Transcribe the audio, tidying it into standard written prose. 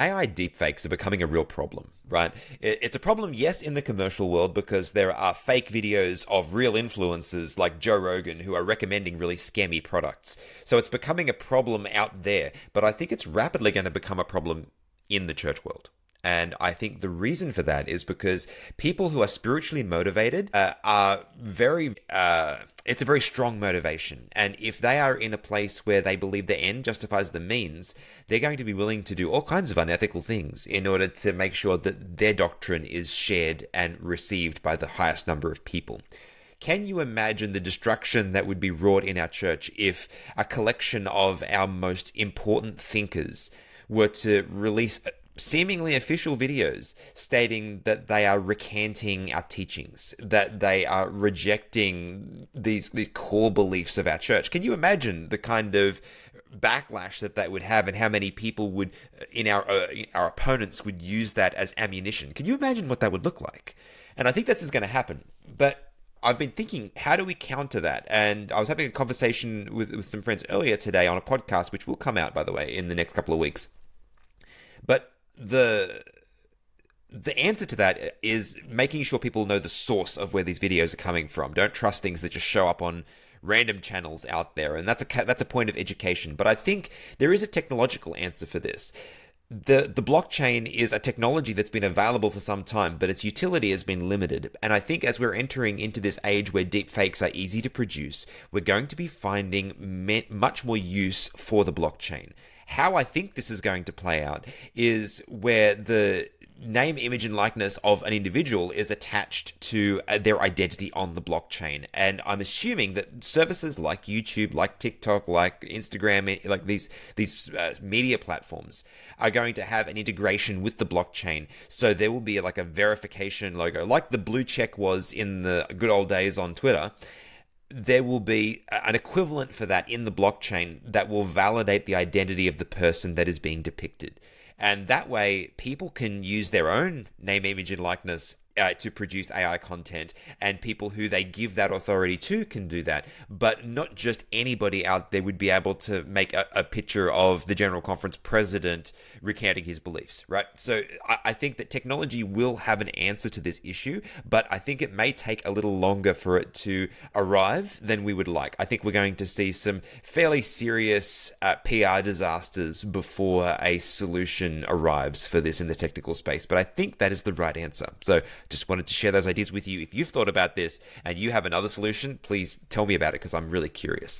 AI deepfakes are becoming a real problem, right? It's a problem, yes, in the commercial world because there are fake videos of real influencers like Joe Rogan who are recommending really scammy products. So it's becoming a problem out there, but I think it's rapidly going to become a problem in the church world. And I think the reason for that is because people who are spiritually motivated are it's a very strong motivation. And if they are in a place where they believe the end justifies the means, they're going to be willing to do all kinds of unethical things in order to make sure that their doctrine is shared and received by the highest number of people. Can you imagine the destruction that would be wrought in our church if a collection of our most important thinkers were to release seemingly official videos stating that they are recanting our teachings, that they are rejecting these core beliefs of our church? Can you imagine the kind of backlash that would have, and how many people would, in our opponents, would use that as ammunition? Can you imagine what that would look like? And I think this is going to happen. But I've been thinking, how do we counter that? And I was having a conversation with some friends earlier today on a podcast, which will come out, by the way, in the next couple of weeks. But the answer to that is making sure people know the source of where these videos are coming from. Don't trust things that just show up on random channels out there, and that's a point of education. But I think there is a technological answer for this. The blockchain is a technology that's been available for some time, but its utility has been limited. And I think as we're entering into this age where deepfakes are easy to produce, we're going to be finding much more use for the blockchain. How I think this is going to play out is where the name, image, and likeness of an individual is attached to their identity on the blockchain. And I'm assuming that services like YouTube, like TikTok, like Instagram, like these media platforms are going to have an integration with the blockchain. So there will be like a verification logo, like the blue check was in the good old days on Twitter. There will be an equivalent for that in the blockchain that will validate the identity of the person that is being depicted. And that way, people can use their own name, image, and likeness to produce AI content, and people who they give that authority to can do that. But not just anybody out there would be able to make a picture of the General Conference president recanting his beliefs, right? So I think that technology will have an answer to this issue, but I think it may take a little longer for it to arrive than we would like. I think we're going to see some fairly serious PR disasters before a solution arrives for this in the technical space, but I think that is the right answer. So just wanted to share those ideas with you. If you've thought about this and you have another solution, please tell me about it because I'm really curious.